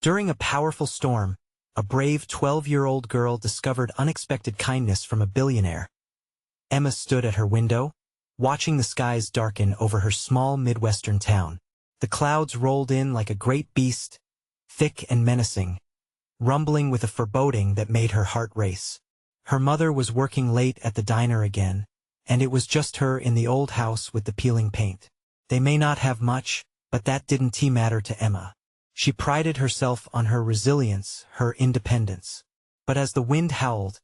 During a powerful storm, a brave 12-year-old girl discovered unexpected kindness from a billionaire. Emma stood at her window, watching the skies darken over her small Midwestern town. The clouds rolled in like a great beast, thick and menacing, rumbling with a foreboding that made her heart race. Her mother was working late at the diner again, and it was just her in the old house with the peeling paint. They may not have much, but that didn't matter to Emma. She prided herself on her resilience, her independence. But as the wind howled,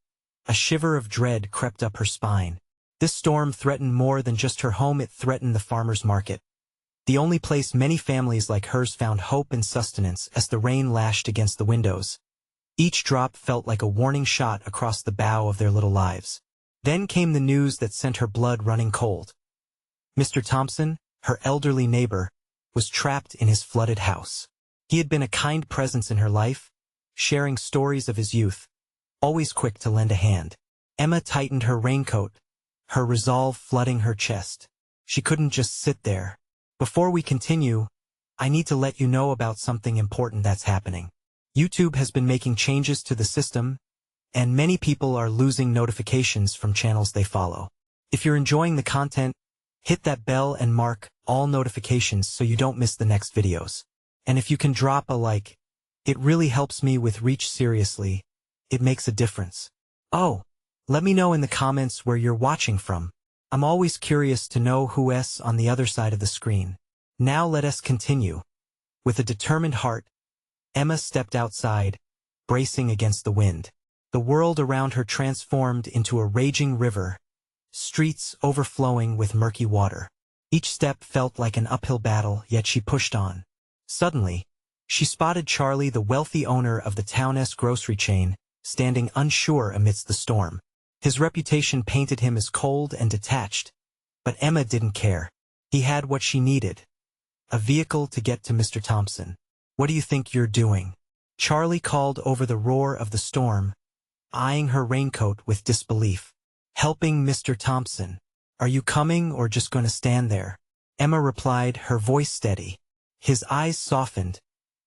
a shiver of dread crept up her spine. This storm threatened more than just her home, it threatened the farmer's market, the only place many families like hers found hope and sustenance. As the rain lashed against the windows, each drop felt like a warning shot across the bow of their little lives. Then came the news that sent her blood running cold. Mr. Thompson, her elderly neighbor, was trapped in his flooded house. He had been a kind presence in her life, sharing stories of his youth, always quick to lend a hand. Emma tightened her raincoat, her resolve flooding her chest. She couldn't just sit there. Before we continue, I need to let you know about something important that's happening. YouTube has been making changes to the system, and many people are losing notifications from channels they follow. If you're enjoying the content, hit that bell and mark all notifications so you don't miss the next videos. And if you can drop a like, it really helps me with reach. Seriously, it makes a difference. Oh, let me know in the comments where you're watching from. I'm always curious to know who's on the other side of the screen. Now let us continue. With a determined heart, Emma stepped outside, bracing against the wind. The world around her transformed into a raging river, streets overflowing with murky water. Each step felt like an uphill battle, yet she pushed on. Suddenly, she spotted Charlie, the wealthy owner of the town's grocery chain, standing unsure amidst the storm. His reputation painted him as cold and detached, but Emma didn't care. He had what she needed: a vehicle to get to Mr. Thompson. "What do you think you're doing?" Charlie called over the roar of the storm, eyeing her raincoat with disbelief. "Helping Mr. Thompson. Are you coming or just going to stand there?" Emma replied, her voice steady. His eyes softened,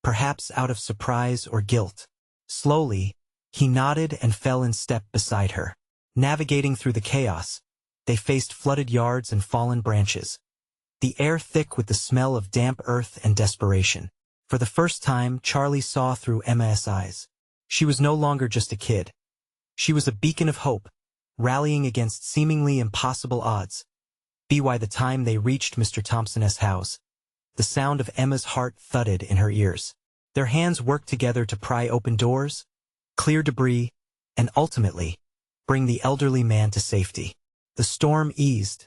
perhaps out of surprise or guilt. Slowly, he nodded and fell in step beside her. Navigating through the chaos, they faced flooded yards and fallen branches, the air thick with the smell of damp earth and desperation. For the first time, Charlie saw through Emma's eyes. She was no longer just a kid. She was a beacon of hope, rallying against seemingly impossible odds. By the time they reached Mr. Thompson's house, the sound of Emma's heart thudded in her ears. Their hands worked together to pry open doors, clear debris, and ultimately, bring the elderly man to safety. The storm eased,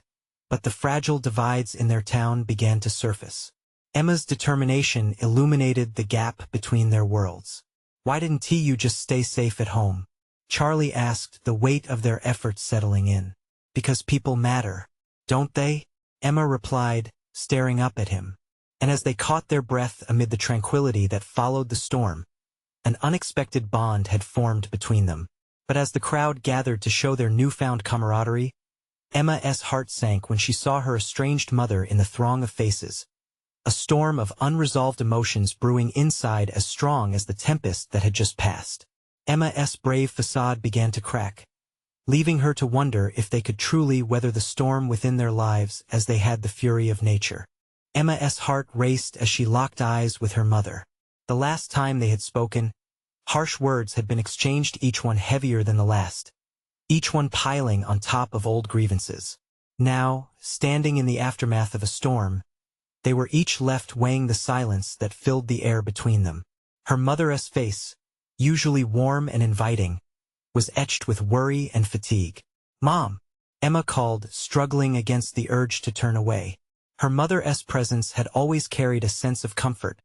but the fragile divides in their town began to surface. Emma's determination illuminated the gap between their worlds. "Why didn't you just stay safe at home?" Charlie asked, the weight of their efforts settling in. "Because people matter, don't they?" Emma replied, staring up at him. And as they caught their breath amid the tranquility that followed the storm, an unexpected bond had formed between them. But as the crowd gathered to show their newfound camaraderie, Emma's heart sank when she saw her estranged mother in the throng of faces, a storm of unresolved emotions brewing inside as strong as the tempest that had just passed. Emma's brave facade began to crack, leaving her to wonder if they could truly weather the storm within their lives as they had the fury of nature. Emma's heart raced as she locked eyes with her mother. The last time they had spoken, harsh words had been exchanged, each one heavier than the last, each one piling on top of old grievances. Now, standing in the aftermath of a storm, they were each left weighing the silence that filled the air between them. Her mother's face, usually warm and inviting, was etched with worry and fatigue. "Mom," Emma called, struggling against the urge to turn away. Her mother's presence had always carried a sense of comfort,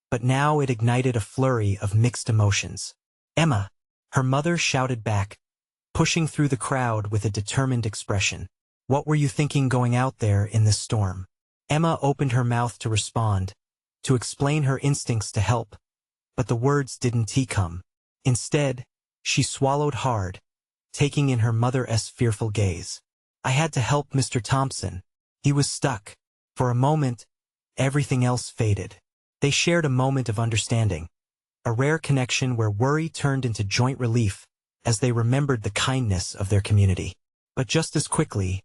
but now it ignited a flurry of mixed emotions. "Emma," her mother shouted back, pushing through the crowd with a determined expression. "What were you thinking going out there in this storm?" Emma opened her mouth to respond, to explain her instincts to help, but the words didn't come. Instead, she swallowed hard, taking in her mother's fearful gaze. "I had to help Mr. Thompson. He was stuck." For a moment, everything else faded. They shared a moment of understanding, a rare connection where worry turned into joint relief as they remembered the kindness of their community. But just as quickly,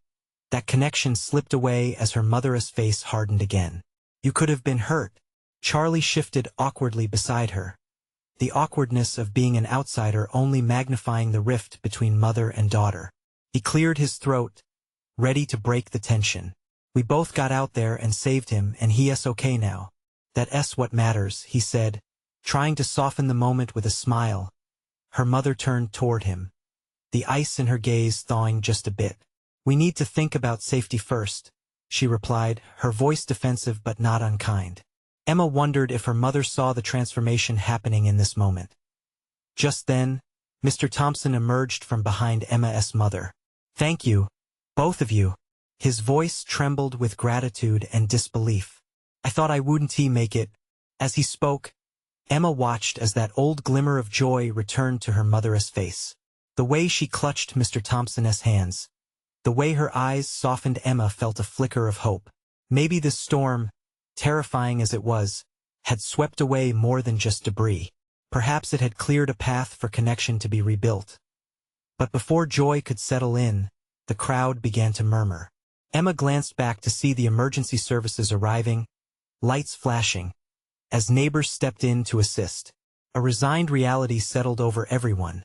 that connection slipped away as her mother's face hardened again. "You could have been hurt." Charlie shifted awkwardly beside her, the awkwardness of being an outsider only magnifying the rift between mother and daughter. He cleared his throat, ready to break the tension. "We both got out there and saved him, and he's okay now. That's what matters," he said, trying to soften the moment with a smile. Her mother turned toward him, the ice in her gaze thawing just a bit. "We need to think about safety first," she replied, her voice defensive but not unkind. Emma wondered if her mother saw the transformation happening in this moment. Just then, Mr. Thompson emerged from behind Emma's mother. "Thank you, both of you." His voice trembled with gratitude and disbelief. "I thought I wouldn't make it." As he spoke, Emma watched as that old glimmer of joy returned to her mother's face. The way she clutched Mr. Thompson's hands, the way her eyes softened, Emma felt a flicker of hope. Maybe this storm, terrifying as it was, had swept away more than just debris. Perhaps it had cleared a path for connection to be rebuilt. But before joy could settle in, the crowd began to murmur. Emma glanced back to see the emergency services arriving, lights flashing, as neighbors stepped in to assist. A resigned reality settled over everyone.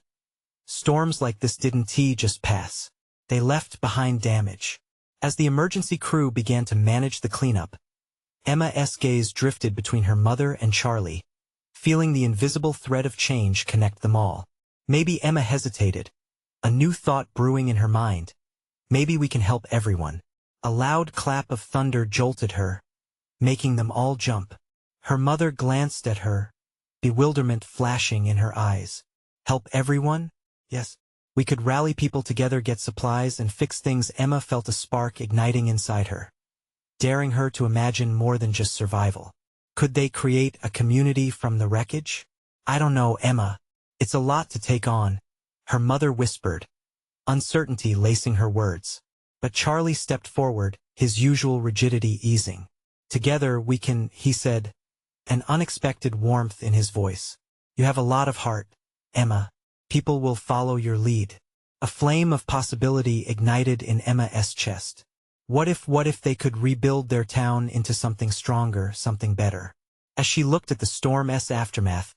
Storms like this didn't just pass. They left behind damage. As the emergency crew began to manage the cleanup, Emma's gaze drifted between her mother and Charlie, feeling the invisible thread of change connect them all. Maybe Emma hesitated, a new thought brewing in her mind. Maybe we can help everyone. A loud clap of thunder jolted her, making them all jump. Her mother glanced at her, bewilderment flashing in her eyes. "Help everyone?" "Yes. We could rally people together, get supplies, and fix things." Emma felt a spark igniting inside her, daring her to imagine more than just survival. Could they create a community from the wreckage? "I don't know, Emma. It's a lot to take on," her mother whispered, uncertainty lacing her words. But Charlie stepped forward, his usual rigidity easing. "Together we can," he said, an unexpected warmth in his voice. "You have a lot of heart, Emma. People will follow your lead." A flame of possibility ignited in Emma's chest. What if they could rebuild their town into something stronger, something better? As she looked at the storm's aftermath,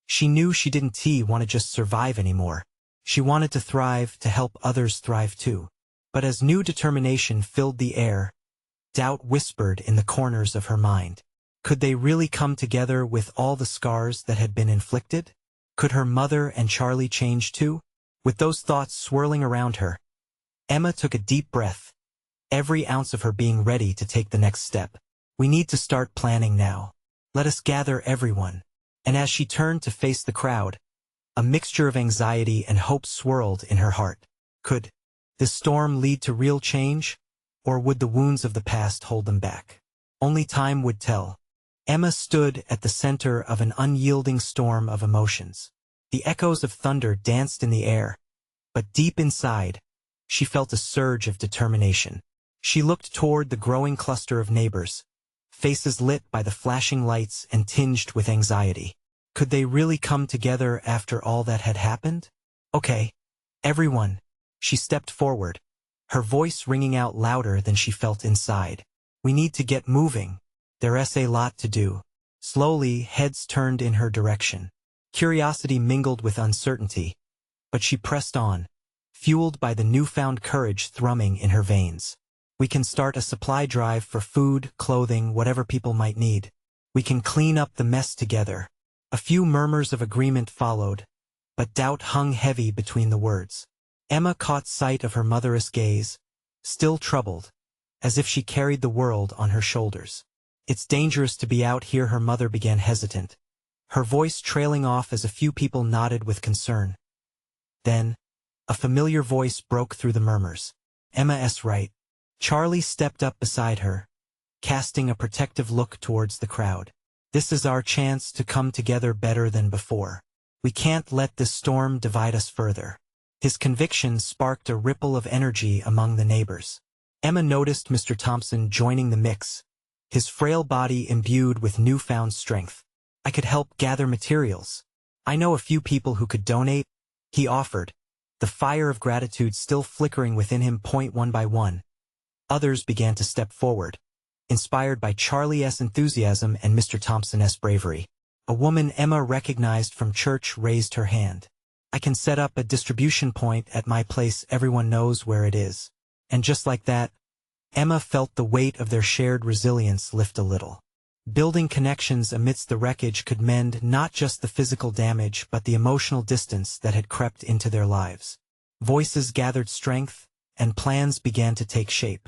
she knew she didn't want to just survive anymore. She wanted to thrive, to help others thrive too. But as new determination filled the air, doubt whispered in the corners of her mind. Could they really come together with all the scars that had been inflicted? Could her mother and Charlie change too? With those thoughts swirling around her, Emma took a deep breath, every ounce of her being ready to take the next step. "We need to start planning now. Let us gather everyone." And as she turned to face the crowd, a mixture of anxiety and hope swirled in her heart. Could this storm lead to real change, or would the wounds of the past hold them back? Only time would tell. Emma stood at the center of an unyielding storm of emotions. The echoes of thunder danced in the air, but deep inside, she felt a surge of determination. She looked toward the growing cluster of neighbors, faces lit by the flashing lights and tinged with anxiety. Could they really come together after all that had happened? "Okay, everyone." She stepped forward, her voice ringing out louder than she felt inside. "We need to get moving. There's a lot to do." Slowly, heads turned in her direction. Curiosity mingled with uncertainty, but she pressed on, fueled by the newfound courage thrumming in her veins. "We can start a supply drive for food, clothing, whatever people might need. We can clean up the mess together." A few murmurs of agreement followed, but doubt hung heavy between the words. Emma caught sight of her mother's gaze, still troubled, as if she carried the world on her shoulders. "It's dangerous to be out here," her mother began, hesitant, her voice trailing off as a few people nodded with concern. Then, a familiar voice broke through the murmurs. "Emma's right." Charlie stepped up beside her, casting a protective look towards the crowd. "This is our chance to come together better than before. We can't let this storm divide us further." His conviction sparked a ripple of energy among the neighbors. Emma noticed Mr. Thompson joining the mix, his frail body imbued with newfound strength. I could help gather materials. I know a few people who could donate, he offered, the fire of gratitude still flickering within him. One by one, others began to step forward, inspired by Charlie's enthusiasm and Mr. Thompson's bravery. A woman Emma recognized from church raised her hand. I can set up a distribution point at my place. Everyone knows where it is. And just like that, Emma felt the weight of their shared resilience lift a little. Building connections amidst the wreckage could mend not just the physical damage but the emotional distance that had crept into their lives. Voices gathered strength, and plans began to take shape.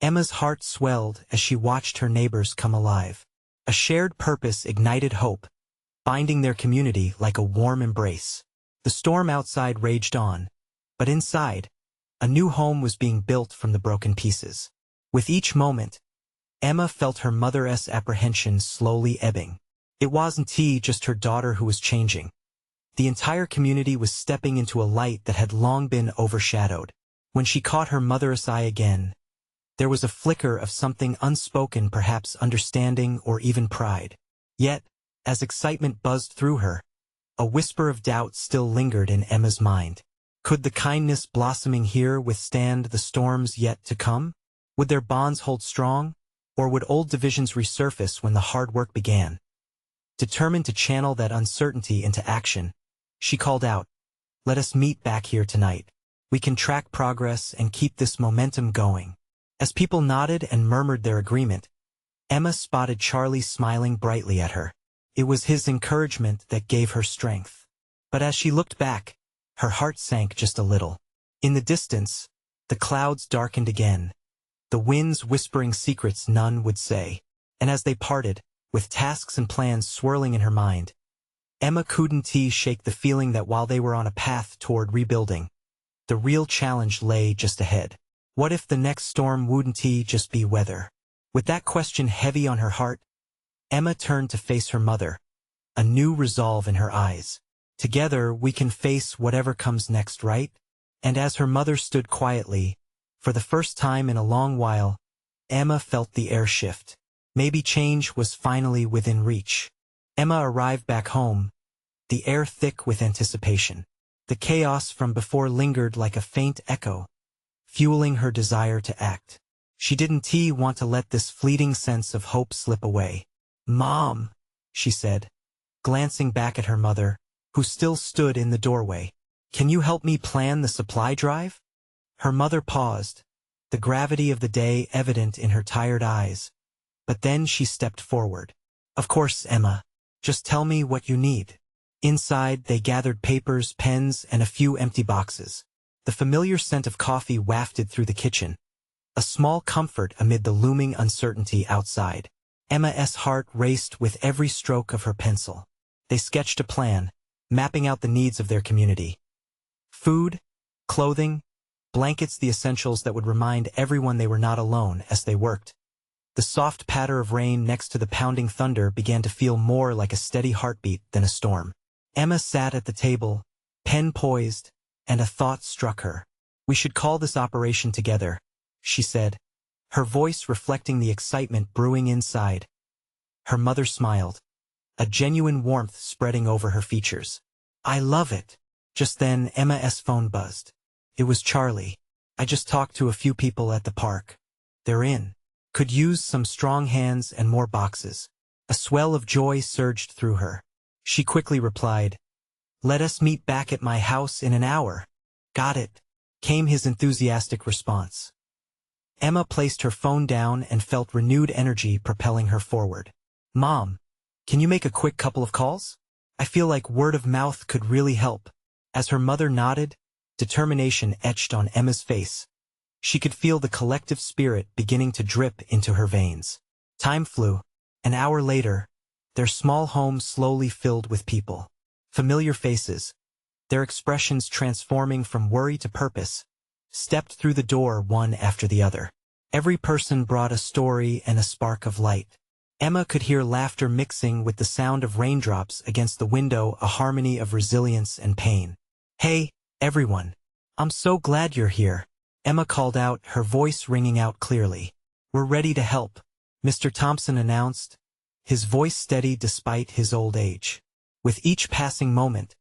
Emma's heart swelled as she watched her neighbors come alive. A shared purpose ignited hope, binding their community like a warm embrace. The storm outside raged on, but inside, a new home was being built from the broken pieces. With each moment, Emma felt her mother's apprehension slowly ebbing. It wasn't just her daughter who was changing. The entire community was stepping into a light that had long been overshadowed. When she caught her mother's eye again, there was a flicker of something unspoken, perhaps understanding or even pride. Yet, as excitement buzzed through her, a whisper of doubt still lingered in Emma's mind. Could the kindness blossoming here withstand the storms yet to come? Would their bonds hold strong? Or would old divisions resurface when the hard work began? Determined to channel that uncertainty into action, she called out, "Let us meet back here tonight. We can track progress and keep this momentum going." As people nodded and murmured their agreement, Emma spotted Charlie smiling brightly at her. It was his encouragement that gave her strength. But as she looked back, her heart sank just a little. In the distance, the clouds darkened again, the winds whispering secrets none would say. And as they parted, with tasks and plans swirling in her mind, Emma couldn't shake the feeling that while they were on a path toward rebuilding, the real challenge lay just ahead. What if the next storm wouldn't just be weather? With that question heavy on her heart, Emma turned to face her mother, a new resolve in her eyes. "Together we can face whatever comes next, right?" And as her mother stood quietly, for the first time in a long while, Emma felt the air shift. Maybe change was finally within reach. Emma arrived back home, the air thick with anticipation. The chaos from before lingered like a faint echo, fueling her desire to act. She didn't want to let this fleeting sense of hope slip away. "Mom," she said, glancing back at her mother, who still stood in the doorway. "Can you help me plan the supply drive?" Her mother paused, the gravity of the day evident in her tired eyes. But then she stepped forward. "Of course, Emma. Just tell me what you need." Inside, they gathered papers, pens, and a few empty boxes. The familiar scent of coffee wafted through the kitchen, a small comfort amid the looming uncertainty outside. Emma's heart raced with every stroke of her pencil. They sketched a plan, mapping out the needs of their community. Food, clothing, blankets, the essentials that would remind everyone they were not alone as they worked. The soft patter of rain next to the pounding thunder began to feel more like a steady heartbeat than a storm. Emma sat at the table, pen poised, and a thought struck her. "We should call this operation together," she said, her voice reflecting the excitement brewing inside. Her mother smiled, a genuine warmth spreading over her features. "I love it." Just then, Emma's phone buzzed. It was Charlie. "I just talked to a few people at the park. They're in. Could use some strong hands and more boxes." A swell of joy surged through her. She quickly replied, "Let us meet back at my house in an hour." "Got it," came his enthusiastic response. Emma placed her phone down and felt renewed energy propelling her forward. "Mom, can you make a quick couple of calls? I feel like word of mouth could really help." As her mother nodded, determination etched on Emma's face. She could feel the collective spirit beginning to drip into her veins. Time flew. An hour later, their small home slowly filled with people. Familiar faces, their expressions transforming from worry to purpose, stepped through the door one after the other. Every person brought a story and a spark of light. Emma could hear laughter mixing with the sound of raindrops against the window, a harmony of resilience and pain. "Hey, everyone. I'm so glad you're here," Emma called out, her voice ringing out clearly. "We're ready to help," Mr. Thompson announced, his voice steady despite his old age. With each passing moment,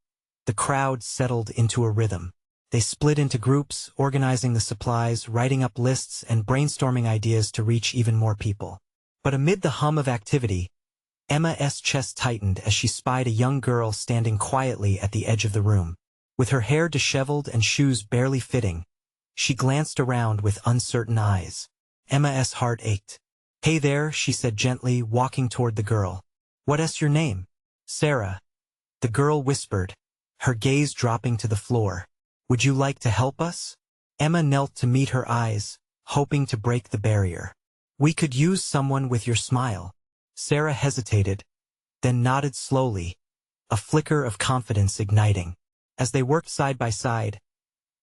the crowd settled into a rhythm. They split into groups, organizing the supplies, writing up lists, and brainstorming ideas to reach even more people. But amid the hum of activity, Emma's chest tightened as she spied a young girl standing quietly at the edge of the room. With her hair disheveled and shoes barely fitting, she glanced around with uncertain eyes. Emma's heart ached. "Hey there," she said gently, walking toward the girl. "What's your name?" "Sarah," the girl whispered, her gaze dropping to the floor. "Would you like to help us?" Emma knelt to meet her eyes, hoping to break the barrier. "We could use someone with your smile." Sarah hesitated, then nodded slowly, a flicker of confidence igniting. As they worked side by side,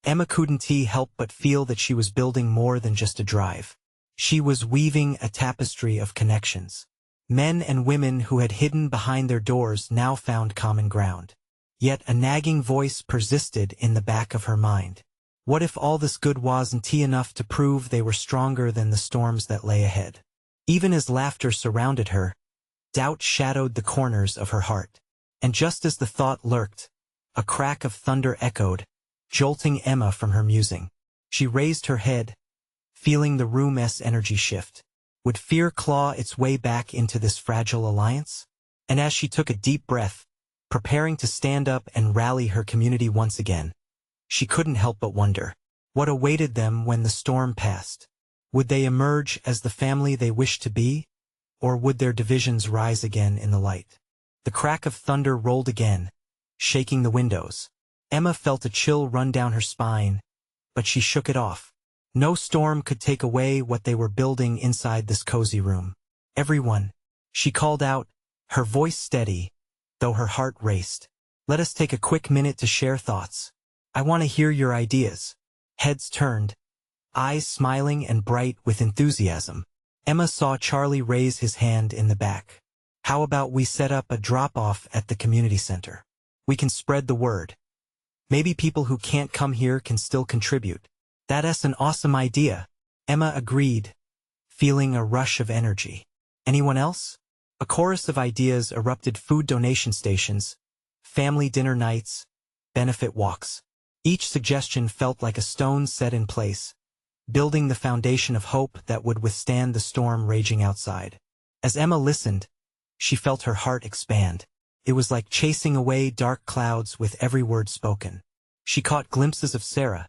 Emma couldn't help but feel that she was building more than just a drive. She was weaving a tapestry of connections. Men and women who had hidden behind their doors now found common ground. Yet a nagging voice persisted in the back of her mind. What if all this good wasn't enough to prove they were stronger than the storms that lay ahead? Even as laughter surrounded her, doubt shadowed the corners of her heart. And just as the thought lurked, a crack of thunder echoed, jolting Emma from her musing. She raised her head, feeling the room's energy shift. Would fear claw its way back into this fragile alliance? And as she took a deep breath, preparing to stand up and rally her community once again, she couldn't help but wonder, what awaited them when the storm passed? Would they emerge as the family they wished to be, or would their divisions rise again in the light? The crack of thunder rolled again, shaking the windows. Emma felt a chill run down her spine, but she shook it off. No storm could take away what they were building inside this cozy room. "Everyone," she called out, her voice steady, though her heart raced. "Let us take a quick minute to share thoughts. I want to hear your ideas." Heads turned, eyes smiling and bright with enthusiasm. Emma saw Charlie raise his hand in the back. "How about we set up a drop-off at the community center? We can spread the word. Maybe people who can't come here can still contribute." "That's an awesome idea," Emma agreed, feeling a rush of energy. "Anyone else?" A chorus of ideas erupted: food donation stations, family dinner nights, benefit walks. Each suggestion felt like a stone set in place, building the foundation of hope that would withstand the storm raging outside. As Emma listened, she felt her heart expand. It was like chasing away dark clouds with every word spoken. She caught glimpses of Sarah,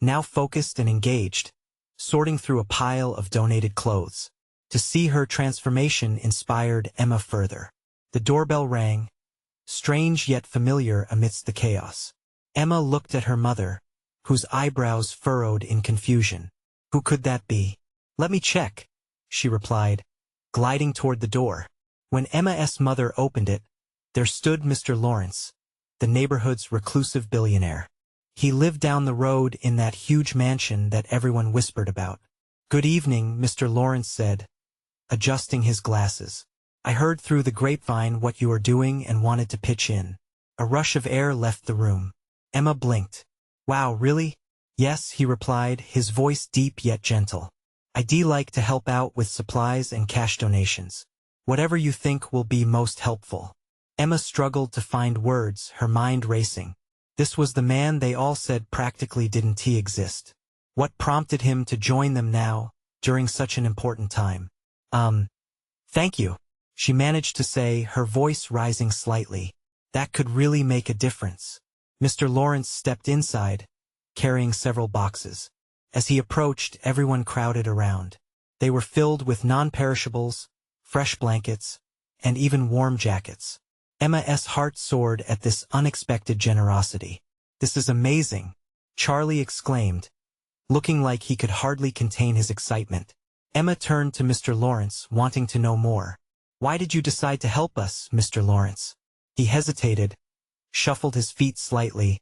now focused and engaged, sorting through a pile of donated clothes. To see her transformation inspired Emma further. The doorbell rang, strange yet familiar amidst the chaos. Emma looked at her mother, whose eyebrows furrowed in confusion. "Who could that be?" "Let me check," she replied, gliding toward the door. When Emma's mother opened it, there stood Mr. Lawrence, the neighborhood's reclusive billionaire. He lived down the road in that huge mansion that everyone whispered about. "Good evening," Mr. Lawrence said, adjusting his glasses. "I heard through the grapevine what you are doing and wanted to pitch in." A rush of air left the room. Emma blinked. "Wow, really?" "Yes," he replied, his voice deep yet gentle. "I'd like to help out with supplies and cash donations. Whatever you think will be most helpful." Emma struggled to find words, her mind racing. This was the man they all said practically didn't exist. What prompted him to join them now, during such an important time? Thank you," she managed to say, her voice rising slightly. "That could really make a difference." Mr. Lawrence stepped inside, carrying several boxes. As he approached, everyone crowded around. They were filled with non-perishables, fresh blankets, and even warm jackets. Emma's heart soared at this unexpected generosity. "This is amazing," Charlie exclaimed, looking like he could hardly contain his excitement. Emma turned to Mr. Lawrence, wanting to know more. "Why did you decide to help us, Mr. Lawrence?" He hesitated, shuffled his feet slightly,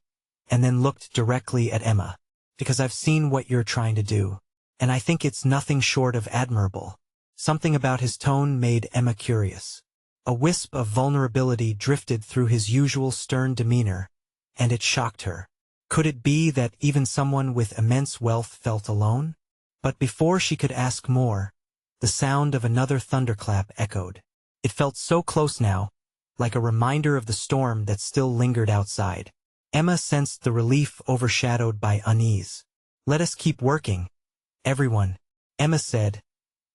and then looked directly at Emma. "Because I've seen what you're trying to do, and I think it's nothing short of admirable." Something about his tone made Emma curious. A wisp of vulnerability drifted through his usual stern demeanor, and it shocked her. Could it be that even someone with immense wealth felt alone? But before she could ask more, the sound of another thunderclap echoed. It felt so close now, like a reminder of the storm that still lingered outside. Emma sensed the relief overshadowed by unease. "Let us keep working, everyone," Emma said,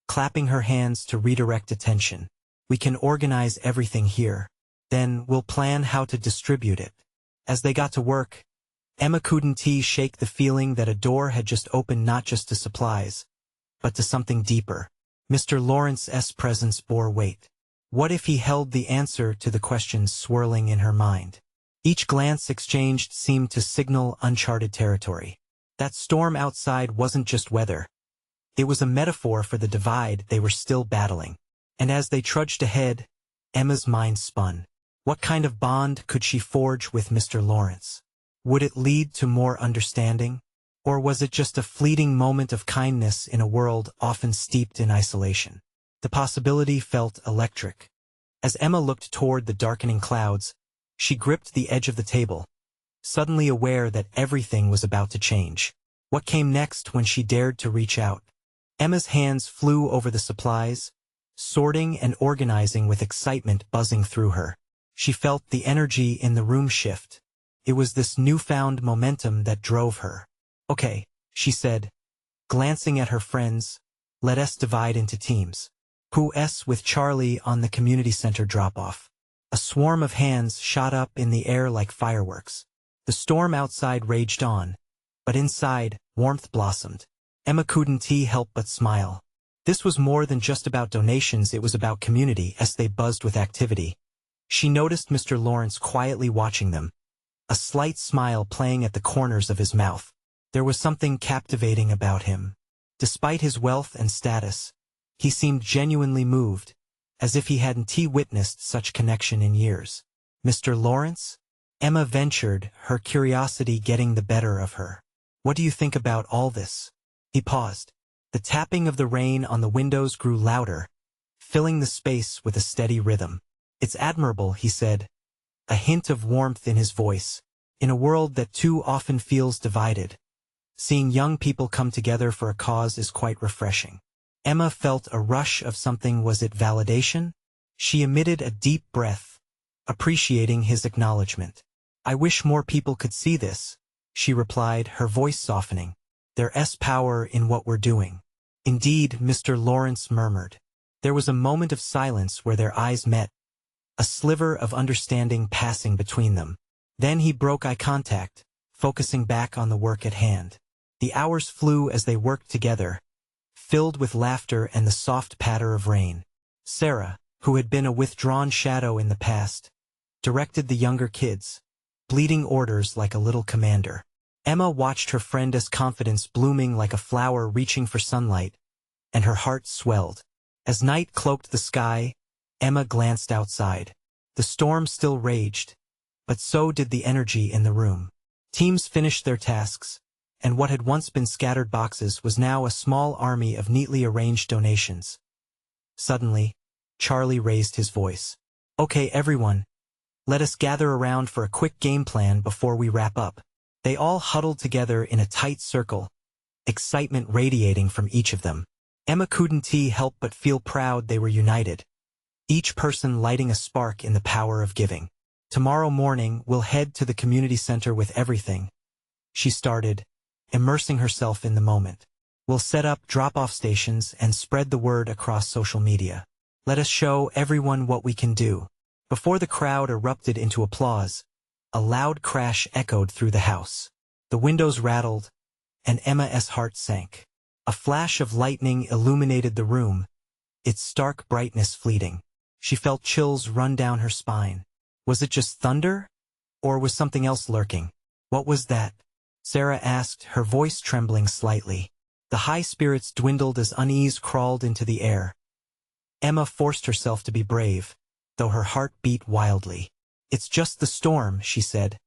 clapping her hands to redirect attention. "We can organize everything here. Then we'll plan how to distribute it." As they got to work, Emma couldn't shake the feeling that a door had just opened, not just to supplies, but to something deeper. Mr. Lawrence's presence bore weight. What if he held the answer to the questions swirling in her mind? Each glance exchanged seemed to signal uncharted territory. That storm outside wasn't just weather. It was a metaphor for the divide they were still battling. And as they trudged ahead, Emma's mind spun. What kind of bond could she forge with Mr. Lawrence? Would it lead to more understanding? Or was it just a fleeting moment of kindness in a world often steeped in isolation? The possibility felt electric. As Emma looked toward the darkening clouds, she gripped the edge of the table, suddenly aware that everything was about to change. What came next when she dared to reach out? Emma's hands flew over the supplies, sorting and organizing with excitement buzzing through her. She felt the energy in the room shift. It was this newfound momentum that drove her. "Okay," she said, glancing at her friends, "let us divide into teams. Who's with Charlie on the community center drop-off?" A swarm of hands shot up in the air like fireworks. The storm outside raged on, but inside, warmth blossomed. Emma couldn't help but smile. This was more than just about donations, it was about community. As they buzzed with activity, she noticed Mr. Lawrence quietly watching them, a slight smile playing at the corners of his mouth. There was something captivating about him. Despite his wealth and status, he seemed genuinely moved, as if he hadn't witnessed such connection in years. "Mr. Lawrence?" Emma ventured, her curiosity getting the better of her. "What do you think about all this?" He paused. The tapping of the rain on the windows grew louder, filling the space with a steady rhythm. "It's admirable," he said, a hint of warmth in his voice. "In a world that too often feels divided, seeing young people come together for a cause is quite refreshing." Emma felt a rush of something. Was it validation? She emitted a deep breath, appreciating his acknowledgement. "I wish more people could see this," she replied, her voice softening. "There's power in what we're doing." "Indeed," Mr. Lawrence murmured. There was a moment of silence where their eyes met, a sliver of understanding passing between them. Then he broke eye contact, focusing back on the work at hand. The hours flew as they worked together, filled with laughter and the soft patter of rain. Sarah, who had been a withdrawn shadow in the past, directed the younger kids, bleeding orders like a little commander. Emma watched her friend's confidence blooming like a flower reaching for sunlight, and her heart swelled. As night cloaked the sky, Emma glanced outside. The storm still raged, but so did the energy in the room. Teams finished their tasks, and what had once been scattered boxes was now a small army of neatly arranged donations. Suddenly, Charlie raised his voice. "Okay, everyone, let us gather around for a quick game plan before we wrap up." They all huddled together in a tight circle, excitement radiating from each of them. Emma couldn't help but feel proud they were united, each person lighting a spark in the power of giving. "Tomorrow morning we'll head to the community center with everything," she started, immersing herself in the moment. "We'll set up drop-off stations and spread the word across social media. Let us show everyone what we can do." Before the crowd erupted into applause, a loud crash echoed through the house. The windows rattled, and Emma's heart sank. A flash of lightning illuminated the room, its stark brightness fleeting. She felt chills run down her spine. Was it just thunder? Or was something else lurking? "What was that?" Sarah asked, her voice trembling slightly. The high spirits dwindled as unease crawled into the air. Emma forced herself to be brave, though her heart beat wildly. "It's just the storm," she said,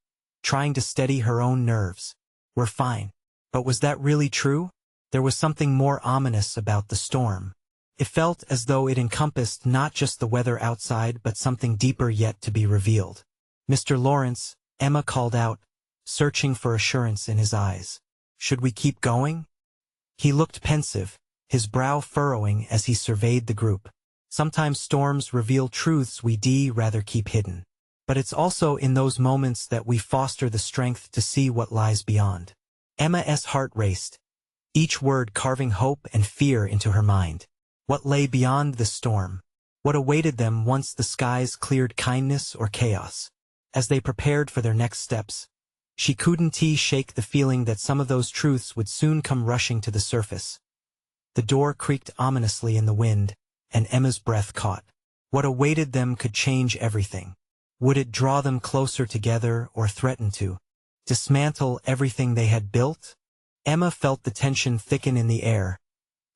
trying to steady her own nerves. "We're fine." But was that really true? There was something more ominous about the storm. It felt as though it encompassed not just the weather outside but something deeper yet to be revealed. "Mr. Lawrence," Emma called out, searching for assurance in his eyes. "Should we keep going?" He looked pensive, his brow furrowing as he surveyed the group. Sometimes storms reveal truths we'd rather keep hidden. But it's also in those moments that we foster the strength to see what lies beyond. Emma's heart raced, each word carving hope and fear into her mind. What lay beyond the storm? What awaited them once the skies cleared kindness or chaos? As they prepared for their next steps, she couldn't shake the feeling that some of those truths would soon come rushing to the surface. The door creaked ominously in the wind, and Emma's breath caught. What awaited them could change everything. Would it draw them closer together or threaten to dismantle everything they had built? Emma felt the tension thicken in the air,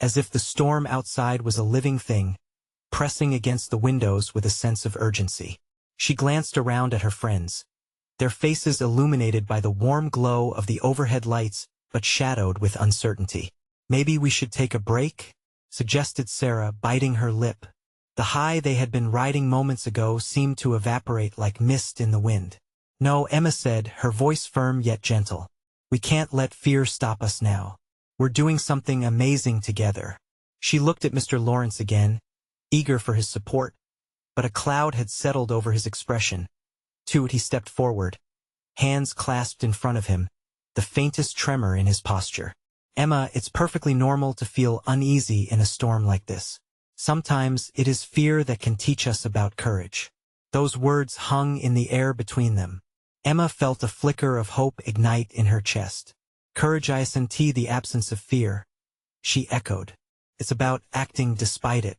as if the storm outside was a living thing, pressing against the windows with a sense of urgency. She glanced around at her friends, their faces illuminated by the warm glow of the overhead lights but shadowed with uncertainty. "Maybe we should take a break?" suggested Sarah, biting her lip. The high they had been riding moments ago seemed to evaporate like mist in the wind. "No," Emma said, her voice firm yet gentle. "We can't let fear stop us now. We're doing something amazing together." She looked at Mr. Lawrence again, eager for his support, but a cloud had settled over his expression. To it he stepped forward, hands clasped in front of him, the faintest tremor in his posture. "Emma, it's perfectly normal to feel uneasy in a storm like this. Sometimes it is fear that can teach us about courage." Those words hung in the air between them. Emma felt a flicker of hope ignite in her chest. "Courage isn't the absence of fear," she echoed. "It's about acting despite it."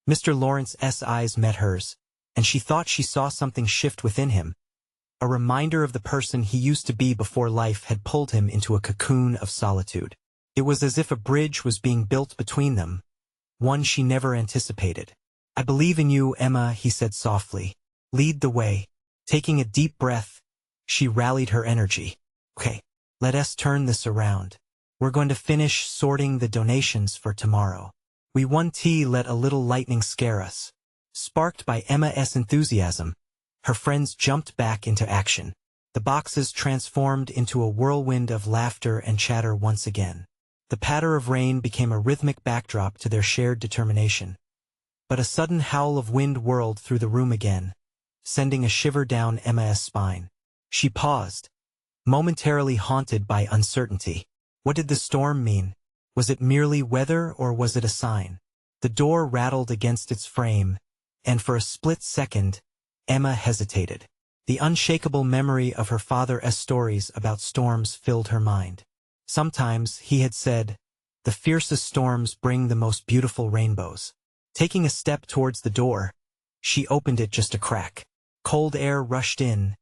Mr. Lawrence's eyes met hers, and she thought she saw something shift within him, a reminder of the person he used to be before life had pulled him into a cocoon of solitude. It was as if a bridge was being built between them, one she never anticipated. "I believe in you, Emma," he said softly. "Lead the way." Taking a deep breath, she rallied her energy. "Okay, let us turn this around. We're going to finish sorting the donations for tomorrow. We won't let a little lightning scare us." Sparked by Emma's enthusiasm, her friends jumped back into action. The boxes transformed into a whirlwind of laughter and chatter once again. The patter of rain became a rhythmic backdrop to their shared determination. But a sudden howl of wind whirled through the room again, sending a shiver down Emma's spine. She paused, momentarily haunted by uncertainty. What did the storm mean? Was it merely weather or was it a sign? The door rattled against its frame, and for a split second, Emma hesitated. The unshakable memory of her father's stories about storms filled her mind. Sometimes, he had said, the fiercest storms bring the most beautiful rainbows. Taking a step towards the door, she opened it just a crack. Cold air rushed in,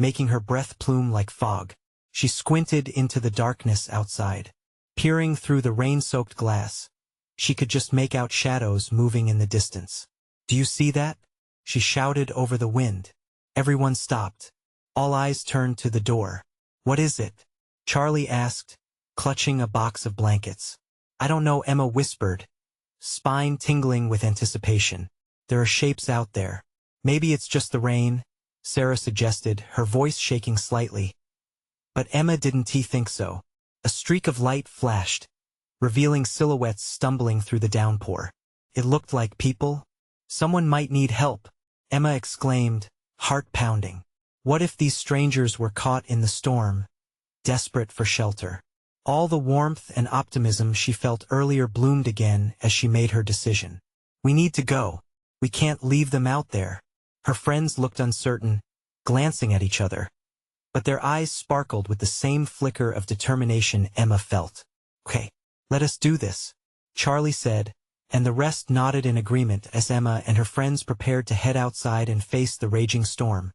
making her breath plume like fog. She squinted into the darkness outside. Peering through the rain-soaked glass, she could just make out shadows moving in the distance. "Do you see that?" she shouted over the wind. Everyone stopped. All eyes turned to the door. "What is it?" Charlie asked, clutching a box of blankets. "I don't know," Emma whispered, spine tingling with anticipation. "There are shapes out there." "Maybe it's just the rain," Sarah suggested, her voice shaking slightly. But Emma didn't think so. A streak of light flashed, revealing silhouettes stumbling through the downpour. It looked like people. "Someone might need help," Emma exclaimed, heart pounding. What if these strangers were caught in the storm, desperate for shelter? All the warmth and optimism she felt earlier bloomed again as she made her decision. "We need to go. We can't leave them out there." Her friends looked uncertain, glancing at each other. But their eyes sparkled with the same flicker of determination Emma felt. "Okay, let us do this," Charlie said, and the rest nodded in agreement as Emma and her friends prepared to head outside and face the raging storm.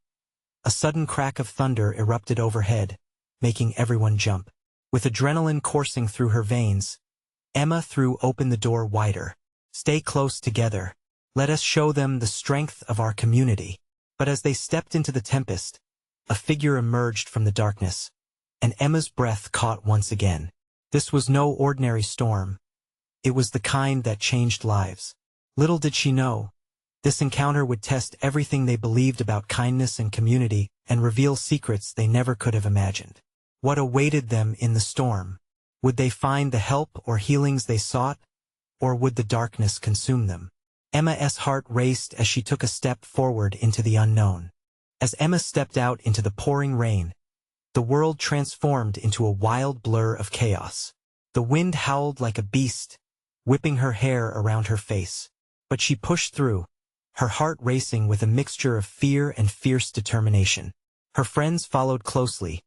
A sudden crack of thunder erupted overhead, making everyone jump. With adrenaline coursing through her veins, Emma threw open the door wider. "Stay close together. Let us show them the strength of our community." But as they stepped into the tempest, a figure emerged from the darkness, and Emma's breath caught once again. This was no ordinary storm. It was the kind that changed lives. Little did she know, this encounter would test everything they believed about kindness and community and reveal secrets they never could have imagined. What awaited them in the storm? Would they find the help or healings they sought, or would the darkness consume them? Emma's heart raced as she took a step forward into the unknown. As Emma stepped out into the pouring rain, the world transformed into a wild blur of chaos. The wind howled like a beast, whipping her hair around her face. But she pushed through, her heart racing with a mixture of fear and fierce determination. Her friends followed closely,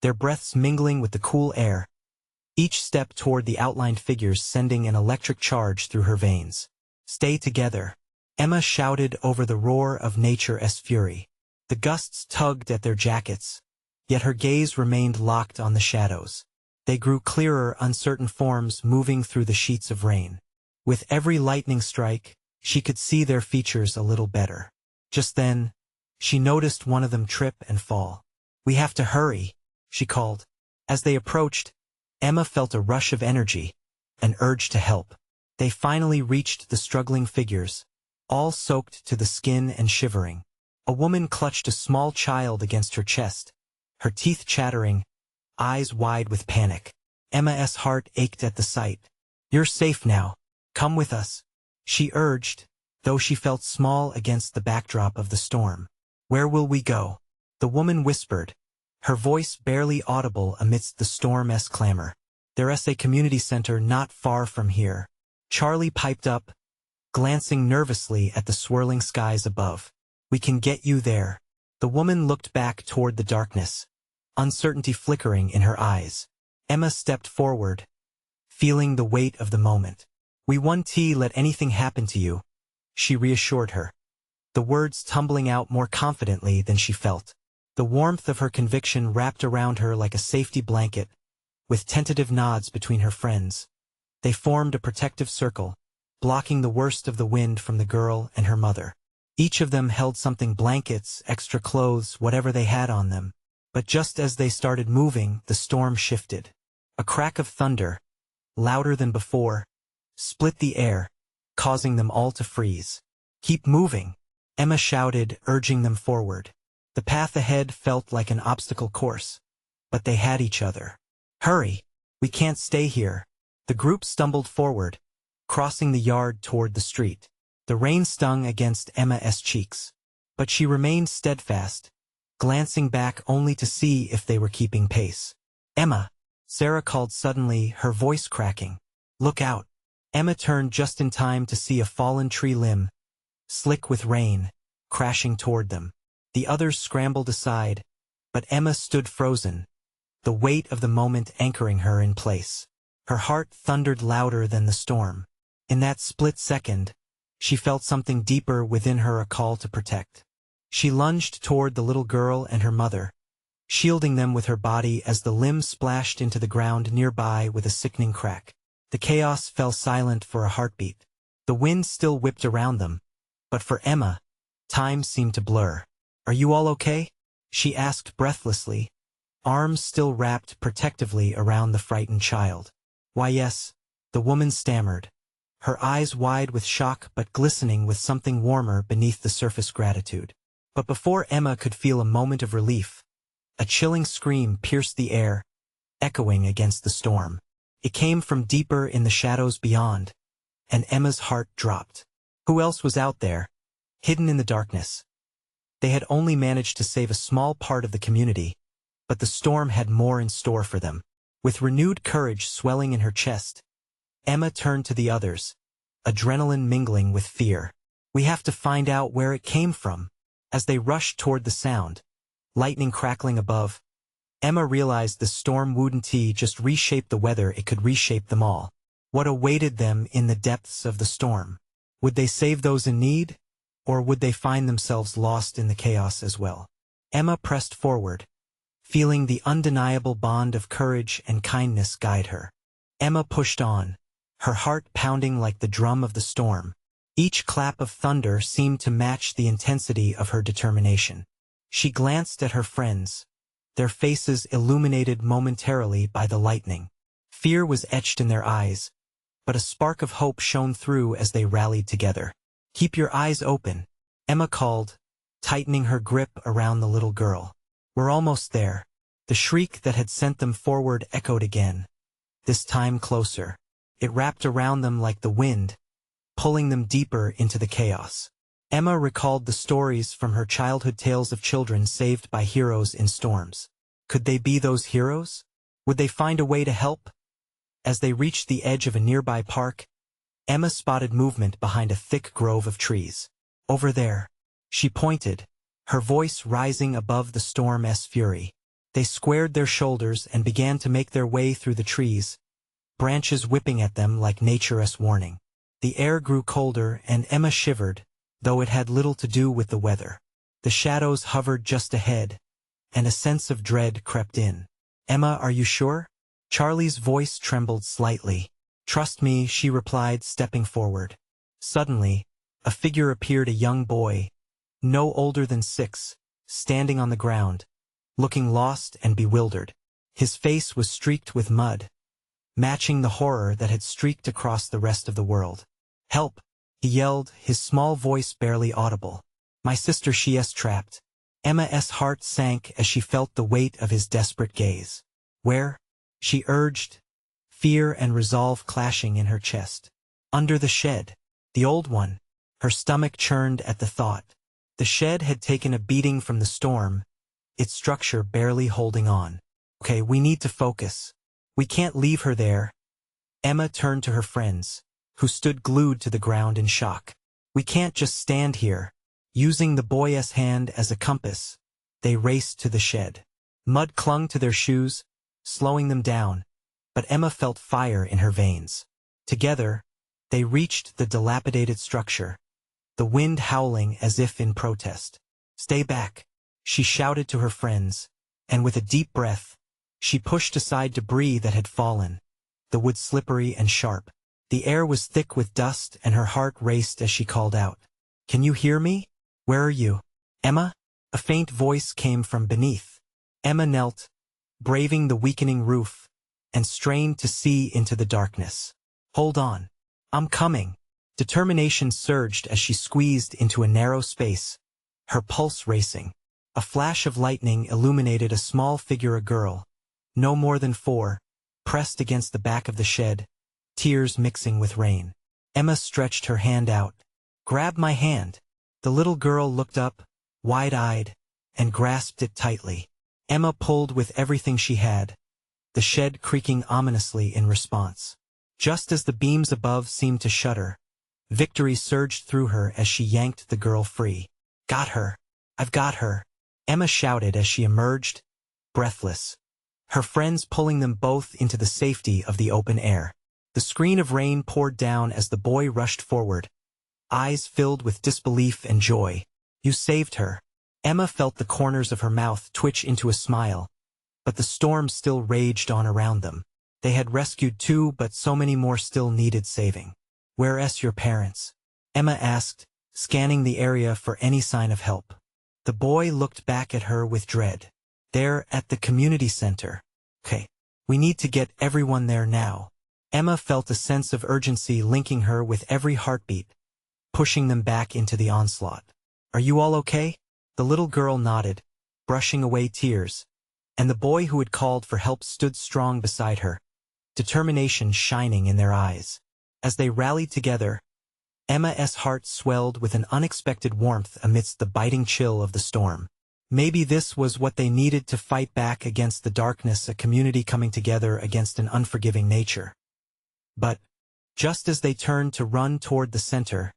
their breaths mingling with the cool air, each step toward the outlined figures sending an electric charge through her veins. "Stay together," Emma shouted over the roar of nature's fury. The gusts tugged at their jackets, yet her gaze remained locked on the shadows. They grew clearer, uncertain forms moving through the sheets of rain. With every lightning strike, she could see their features a little better. Just then, she noticed one of them trip and fall. "We have to hurry," she called. As they approached, Emma felt a rush of energy, an urge to help. They finally reached the struggling figures, all soaked to the skin and shivering. A woman clutched a small child against her chest, her teeth chattering, eyes wide with panic. Emma's heart ached at the sight. "You're safe now. Come with us," she urged, though she felt small against the backdrop of the storm. "Where will we go?" the woman whispered, her voice barely audible amidst the storm's clamor. "There's a community center not far from here," Charlie piped up, glancing nervously at the swirling skies above. "We can get you there." The woman looked back toward the darkness, uncertainty flickering in her eyes. Emma stepped forward, feeling the weight of the moment. "We won't let anything happen to you," she reassured her, the words tumbling out more confidently than she felt. The warmth of her conviction wrapped around her like a safety blanket, with tentative nods between her friends. They formed a protective circle, blocking the worst of the wind from the girl and her mother. Each of them held something: blankets, extra clothes, whatever they had on them. But just as they started moving, the storm shifted. A crack of thunder, louder than before, split the air, causing them all to freeze. "Keep moving," Emma shouted, urging them forward. The path ahead felt like an obstacle course, but they had each other. "Hurry! We can't stay here." The group stumbled forward, crossing the yard toward the street. The rain stung against Emma's cheeks, but she remained steadfast, glancing back only to see if they were keeping pace. "Emma!" Sarah called suddenly, her voice cracking. "Look out!" Emma turned just in time to see a fallen tree limb, slick with rain, crashing toward them. The others scrambled aside, but Emma stood frozen, the weight of the moment anchoring her in place. Her heart thundered louder than the storm. In that split second, she felt something deeper within her, a call to protect. She lunged toward the little girl and her mother, shielding them with her body as the limb splashed into the ground nearby with a sickening crack. The chaos fell silent for a heartbeat. The wind still whipped around them, but for Emma, time seemed to blur. "Are you all okay?" she asked breathlessly, arms still wrapped protectively around the frightened child. "Why, yes," the woman stammered, her eyes wide with shock but glistening with something warmer beneath the surface gratitude. But before Emma could feel a moment of relief, a chilling scream pierced the air, echoing against the storm. It came from deeper in the shadows beyond, and Emma's heart dropped. Who else was out there, hidden in the darkness? They had only managed to save a small part of the community, but the storm had more in store for them. With renewed courage swelling in her chest, Emma turned to the others, adrenaline mingling with fear. "We have to find out where it came from." As they rushed toward the sound, lightning crackling above, Emma realized the storm wouldn't just reshape the weather, it could reshape them all. What awaited them in the depths of the storm? Would they save those in need, or would they find themselves lost in the chaos as well? Emma pressed forward, feeling the undeniable bond of courage and kindness guide her. Emma pushed on, her heart pounding like the drum of the storm. Each clap of thunder seemed to match the intensity of her determination. She glanced at her friends, their faces illuminated momentarily by the lightning. Fear was etched in their eyes, but a spark of hope shone through as they rallied together. "Keep your eyes open," Emma called, tightening her grip around the little girl. "We're almost there." The shriek that had sent them forward echoed again, this time closer. It wrapped around them like the wind, pulling them deeper into the chaos. Emma recalled the stories from her childhood, tales of children saved by heroes in storms. Could they be those heroes? Would they find a way to help? As they reached the edge of a nearby park, Emma spotted movement behind a thick grove of trees. Over there, she pointed, her voice rising above the storm's fury. They squared their shoulders and began to make their way through the trees, branches whipping at them like nature's warning. The air grew colder and Emma shivered, though it had little to do with the weather. The shadows hovered just ahead, and a sense of dread crept in. "Emma, are you sure?" Charlie's voice trembled slightly. "Trust me," she replied, stepping forward. Suddenly, a figure appeared, a young boy, no older than 6, standing on the ground, looking lost and bewildered. His face was streaked with mud, matching the horror that had streaked across the rest of the world. "Help!" he yelled, his small voice barely audible. "My sister, she's trapped." Emma's heart sank as she felt the weight of his desperate gaze. "Where?" she urged, fear and resolve clashing in her chest. "Under the shed. The old one." Her stomach churned at the thought. The shed had taken a beating from the storm, its structure barely holding on. "Okay, we need to focus. We can't leave her there." Emma turned to her friends, who stood glued to the ground in shock. "We can't just stand here." Using the boy's hand as a compass, they raced to the shed. Mud clung to their shoes, slowing them down, but Emma felt fire in her veins. Together, they reached the dilapidated structure, the wind howling as if in protest. "Stay back," she shouted to her friends, and with a deep breath, she pushed aside debris that had fallen, the wood slippery and sharp. The air was thick with dust and her heart raced as she called out, "Can you hear me? Where are you? Emma?" A faint voice came from beneath. Emma knelt, braving the weakening roof, and strained to see into the darkness. "Hold on. I'm coming." Determination surged as she squeezed into a narrow space, her pulse racing. A flash of lightning illuminated a small figure, a girl, no more than 4, pressed against the back of the shed, tears mixing with rain. Emma stretched her hand out. "Grab my hand." The little girl looked up, wide-eyed, and grasped it tightly. Emma pulled with everything she had, the shed creaking ominously in response. Just as the beams above seemed to shudder, victory surged through her as she yanked the girl free. "Got her! I've got her!" Emma shouted as she emerged, breathless, her friends pulling them both into the safety of the open air. The screen of rain poured down as the boy rushed forward, eyes filled with disbelief and joy. "You saved her." Emma felt the corners of her mouth twitch into a smile, but the storm still raged on around them. They had rescued 2, but so many more still needed saving. "Where's your parents?" Emma asked, scanning the area for any sign of help. The boy looked back at her with dread. "They're at the community center." "Okay, we need to get everyone there now." Emma felt a sense of urgency linking her with every heartbeat, pushing them back into the onslaught. "Are you all okay?" The little girl nodded, brushing away tears, and the boy who had called for help stood strong beside her, determination shining in their eyes. As they rallied together, Emma's heart swelled with an unexpected warmth amidst the biting chill of the storm. Maybe this was what they needed to fight back against the darkness, a community coming together against an unforgiving nature. But, just as they turned to run toward the center,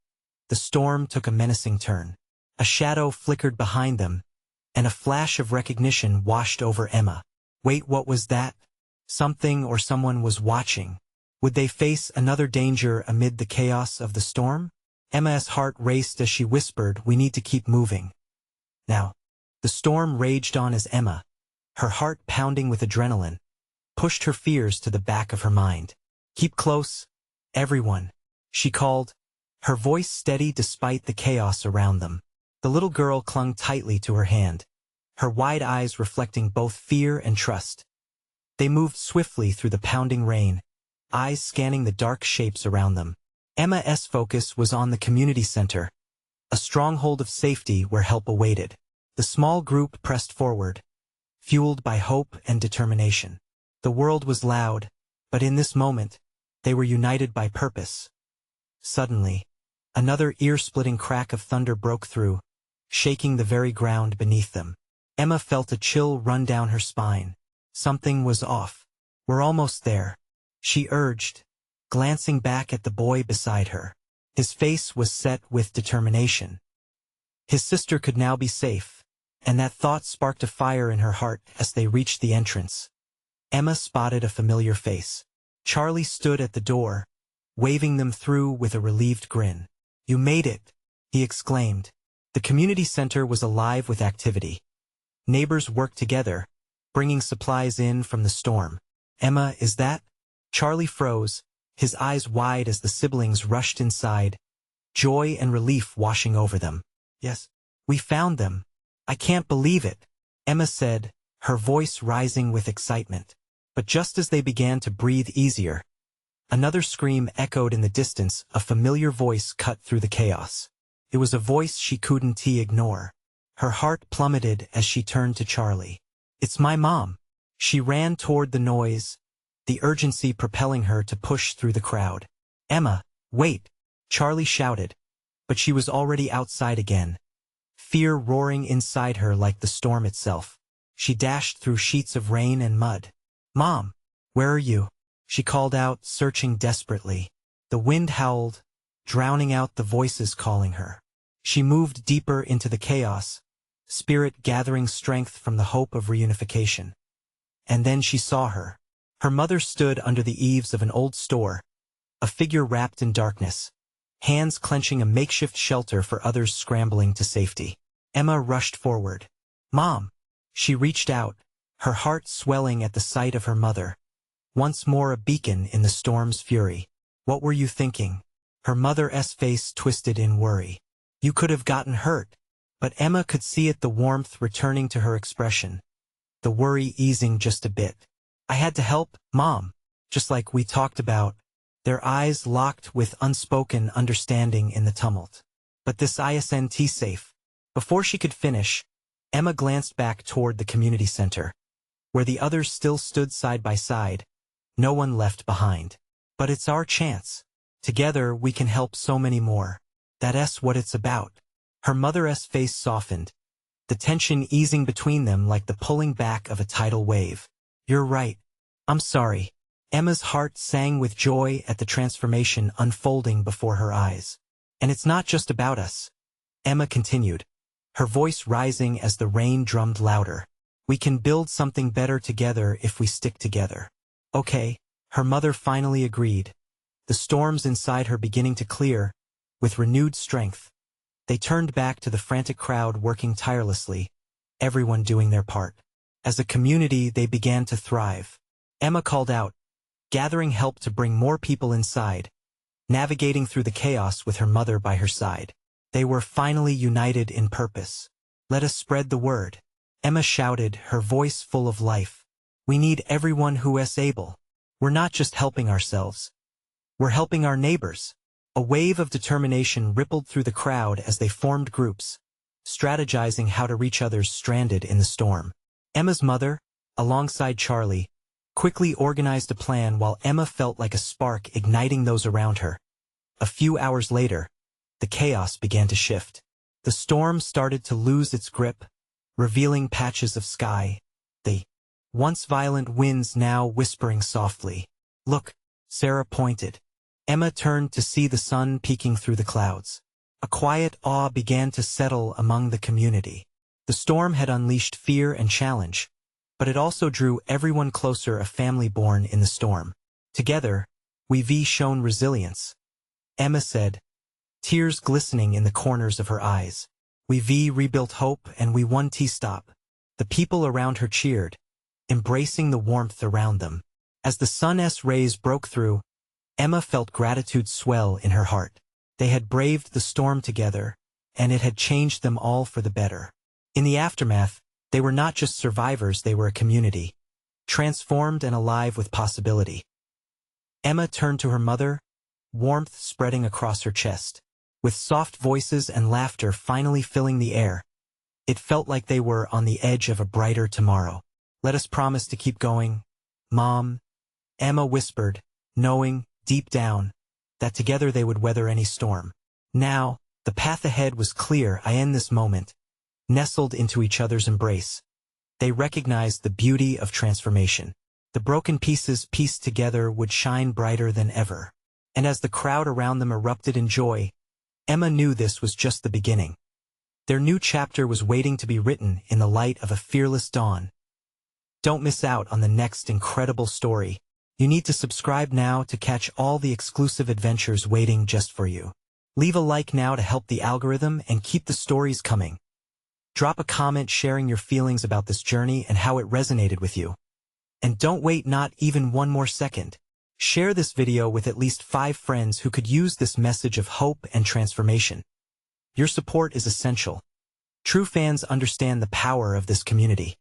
the storm took a menacing turn. A shadow flickered behind them, and a flash of recognition washed over Emma. Wait, what was that? Something or someone was watching. Would they face another danger amid the chaos of the storm? Emma's heart raced as she whispered, "We need to keep moving." Now, the storm raged on as Emma, her heart pounding with adrenaline, pushed her fears to the back of her mind. "Keep close, everyone," she called, her voice steady despite the chaos around them. The little girl clung tightly to her hand, her wide eyes reflecting both fear and trust. They moved swiftly through the pounding rain, eyes scanning the dark shapes around them. Emma's focus was on the community center, a stronghold of safety where help awaited. The small group pressed forward, fueled by hope and determination. The world was loud, but in this moment, they were united by purpose. Suddenly, Another ear-splitting crack of thunder broke through, shaking the very ground beneath them. Emma felt a chill run down her spine. Something was off. "We're almost there," she urged, glancing back at the boy beside her. His face was set with determination. His sister could now be safe, and that thought sparked a fire in her heart as they reached the entrance. Emma spotted a familiar face. Charlie stood at the door, waving them through with a relieved grin. "You made it," he exclaimed. The community center was alive with activity. Neighbors worked together, bringing supplies in from the storm. "Emma, is that?" Charlie froze, his eyes wide as the siblings rushed inside, joy and relief washing over them. "Yes, we found them. I can't believe it," Emma said, her voice rising with excitement. But just as they began to breathe easier, another scream echoed in the distance, a familiar voice cut through the chaos. It was a voice she couldn't ignore. Her heart plummeted as she turned to Charlie. "It's my mom." She ran toward the noise, the urgency propelling her to push through the crowd. "Emma, wait!" Charlie shouted, but she was already outside again, fear roaring inside her like the storm itself. She dashed through sheets of rain and mud. "Mom, where are you?" she called out, searching desperately. The wind howled, drowning out the voices calling her. She moved deeper into the chaos, spirit gathering strength from the hope of reunification. And then she saw her. Her mother stood under the eaves of an old store, a figure wrapped in darkness, hands clenching a makeshift shelter for others scrambling to safety. Emma rushed forward. "Mom!" She reached out, her heart swelling at the sight of her mother, once more a beacon in the storm's fury. "What were you thinking?" Her mother's face twisted in worry. "You could have gotten hurt." But Emma could see it, the warmth returning to her expression, the worry easing just a bit. "I had to help, Mom, just like we talked about." Their eyes locked with unspoken understanding in the tumult. "But this isn't safe." Before she could finish, Emma glanced back toward the community center, where the others still stood side by side, no one left behind. "But it's our chance. Together we can help so many more. That's what it's about." Her mother's face softened, the tension easing between them like the pulling back of a tidal wave. "You're right. I'm sorry." Emma's heart sang with joy at the transformation unfolding before her eyes. "And it's not just about us," Emma continued, her voice rising as the rain drummed louder. "We can build something better together if we stick together." "Okay," her mother finally agreed, the storms inside her beginning to clear, with renewed strength. They turned back to the frantic crowd working tirelessly, everyone doing their part. As a community, they began to thrive. Emma called out, gathering help to bring more people inside, navigating through the chaos with her mother by her side. They were finally united in purpose. "Let us spread the word," Emma shouted, her voice full of life. "We need everyone who is able. We're not just helping ourselves. We're helping our neighbors." A wave of determination rippled through the crowd as they formed groups, strategizing how to reach others stranded in the storm. Emma's mother, alongside Charlie, quickly organized a plan while Emma felt like a spark igniting those around her. A few hours later, the chaos began to shift. The storm started to lose its grip, revealing patches of sky, the once violent winds now whispering softly. "Look," Sarah pointed. Emma turned to see the sun peeking through the clouds. A quiet awe began to settle among the community. The storm had unleashed fear and challenge, but it also drew everyone closer, a family born in the storm. "Together, we've shown resilience," Emma said, tears glistening in the corners of her eyes. "We've rebuilt hope and we won T-stop." The people around her cheered, embracing the warmth around them. As the sun's rays broke through, Emma felt gratitude swell in her heart. They had braved the storm together, and it had changed them all for the better. In the aftermath, they were not just survivors, they were a community, transformed and alive with possibility. Emma turned to her mother, warmth spreading across her chest. With soft voices and laughter finally filling the air, it felt like they were on the edge of a brighter tomorrow. "Let us promise to keep going, Mom," Emma whispered, knowing, deep down, that together they would weather any storm. Now, the path ahead was clear. In this moment, nestled into each other's embrace. They recognized the beauty of transformation. The broken pieces pieced together would shine brighter than ever. And as the crowd around them erupted in joy, Emma knew this was just the beginning. Their new chapter was waiting to be written in the light of a fearless dawn. Don't miss out on the next incredible story. You need to subscribe now to catch all the exclusive adventures waiting just for you. Leave a like now to help the algorithm and keep the stories coming. Drop a comment sharing your feelings about this journey and how it resonated with you. And don't wait not even one more second. Share this video with at least 5 friends who could use this message of hope and transformation. Your support is essential. True fans understand the power of this community.